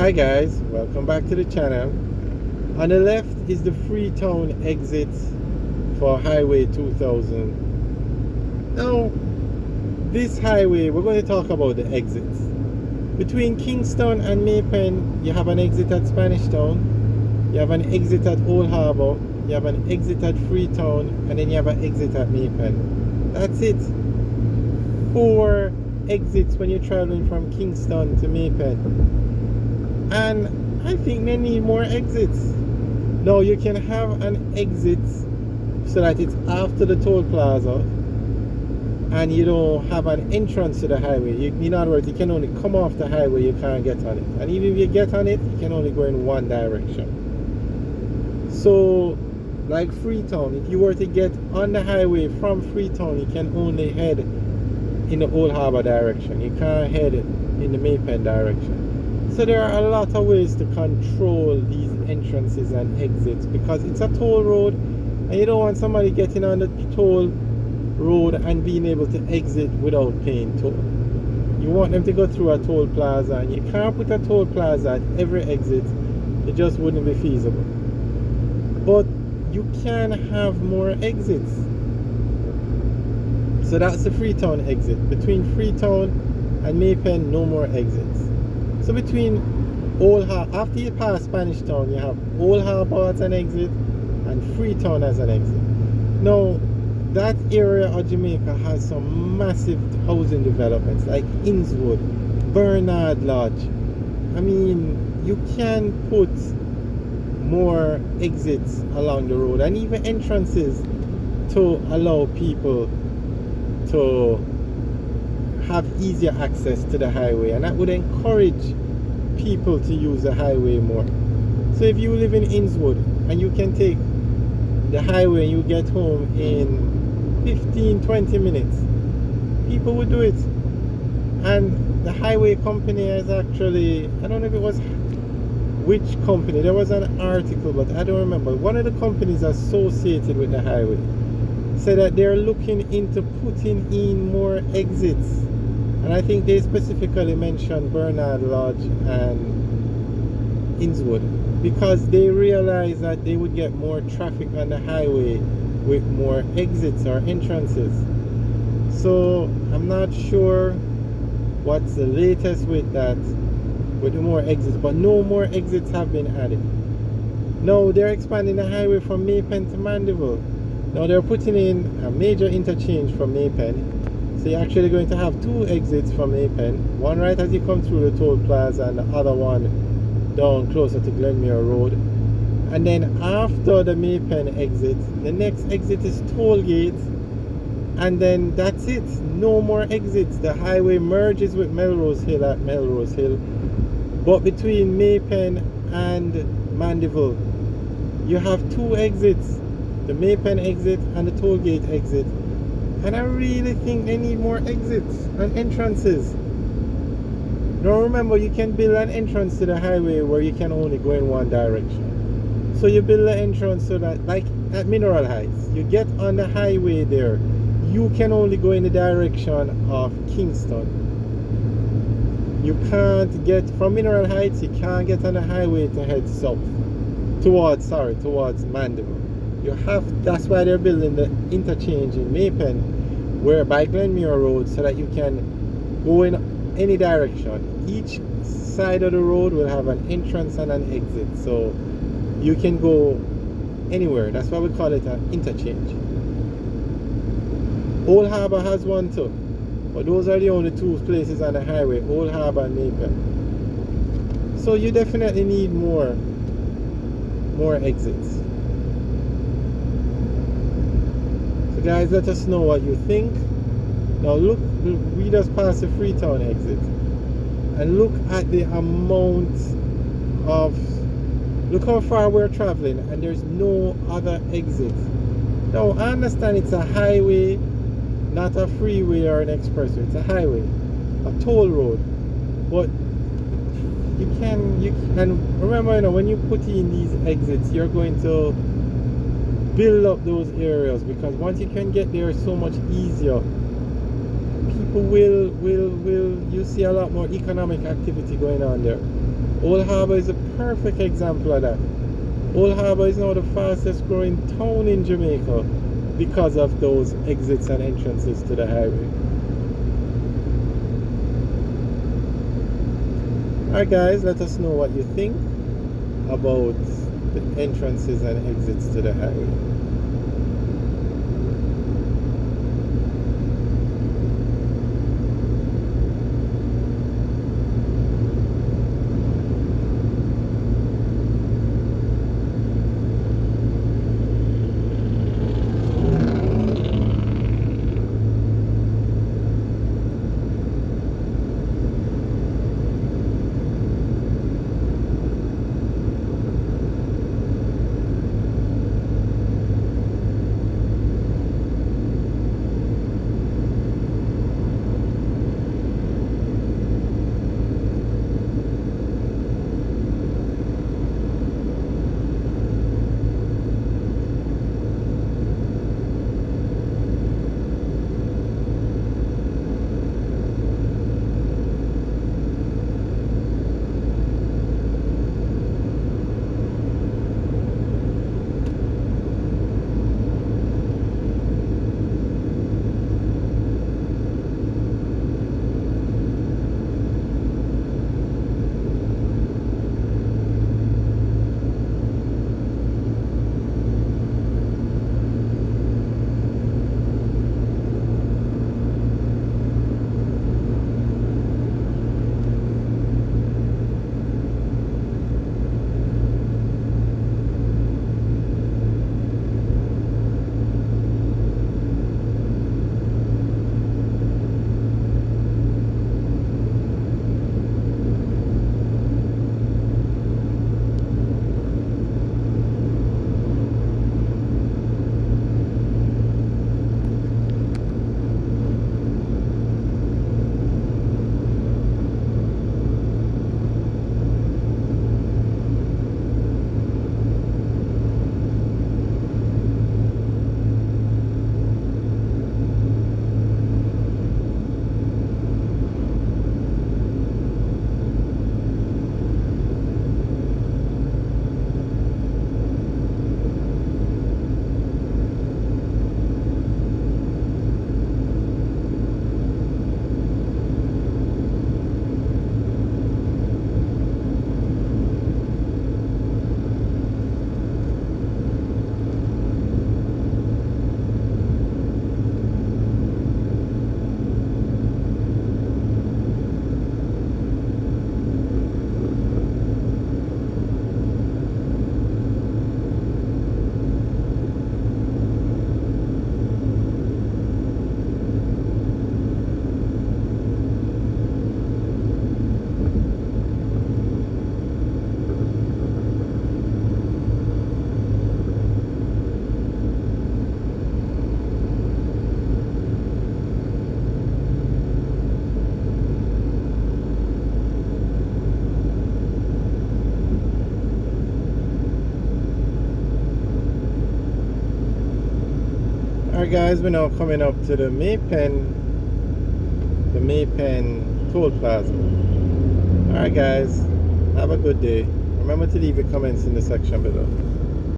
Hi guys, welcome back to the channel. On the left is the Freetown exit for Highway 2000. Now, this highway, we're going to talk about the exits. Between Kingston and Maypen, you have an exit at Spanish Town, you have an exit at Old Harbour, you have an exit at Freetown, and then you have an exit at Maypen. That's it. 4 exits when you're traveling from Kingston to Maypen. And I think they need more exits. Now you can have an exit so that it's after the toll plaza and you don't have an entrance to the highway. In other words, you can only come off the highway, you can't get on it. And even if you get on it, you can only go in one direction. So, like Freetown, if you were to get on the highway from Freetown, you can only head in the Old Harbour direction. You can't head in the Maypen direction. So there are a lot of ways to control these entrances and exits because it's a toll road and you don't want somebody getting on the toll road and being able to exit without paying toll. You want them to go through a toll plaza, and you can't put a toll plaza at every exit. It just wouldn't be feasible. But you can have more exits. So that's the Freetown exit. Between Freetown and Maypen, no more exits. So between Old Harbour, after you pass Spanish Town, you have Old Harbour as an exit and Freetown as an exit. Now, that area of Jamaica has some massive housing developments like Innswood, Bernard Lodge. I mean, you can put more exits along the road and even entrances to allow people to have easier access to the highway, and that would encourage people to use the highway more. So if you live in Innswood and you can take the highway and you get home in 15-20 minutes, people would do it. And the highway company has actually, I don't know if it was which company, there was an article but I don't remember, one of the companies associated with the highway said that they're looking into putting in more exits. And I think they specifically mentioned Bernard Lodge and Innswood because they realized that they would get more traffic on the highway with more exits or entrances. So I'm not sure what's the latest with that, with the more exits, but no more exits have been added. Now they're expanding the highway from Maypen to Mandeville. Now they're putting in a major interchange from Maypen. So you're actually going to have 2 exits from Maypen. One right as you come through the toll plaza and the other one down closer to Glenmuir Road. And then after the Maypen exit, the next exit is Tollgate. And then that's it. No more exits. The highway merges with Melrose Hill at Melrose Hill. But between Maypen and Mandeville, you have 2 exits. The Maypen exit and the Tollgate exit. And I really think they need more exits and entrances. Now remember, you can build an entrance to the highway where you can only go in one direction. So you build an entrance so that, like at Mineral Heights, you get on the highway there, you can only go in the direction of Kingston. You can't get, from Mineral Heights, you can't get on the highway to head south. Towards Mandeville. You have, that's why they're building the interchange in Maypen, where by Glenmuir Road, so that you can go in any direction. Each side of the road will have an entrance and an exit, so you can go anywhere. That's why we call it an interchange. Old Harbour has one too, but those are the only 2 places on the highway, Old Harbour and Maypen. So you definitely need more exits. Guys, let us know what you think. Now look, we just passed the Freetown exit and look at the amount of, look how far we're traveling and there's no other exit. Now I understand it's a highway, not a freeway or an expressway. It's a highway, a toll road, but you can remember, when you put in these exits, you're going to build up those areas, because once you can get there so much easier, people will you see a lot more economic activity going on there. Old Harbour is a perfect example of that. Old Harbour is now the fastest growing town in Jamaica because of those exits and entrances to the highway. Alright guys, let us know what you think about the entrances and exits to the highway. Alright guys, we're now coming up to the Maypen Toll Plaza. Alright guys, have a good day. Remember to leave your comments in the section below.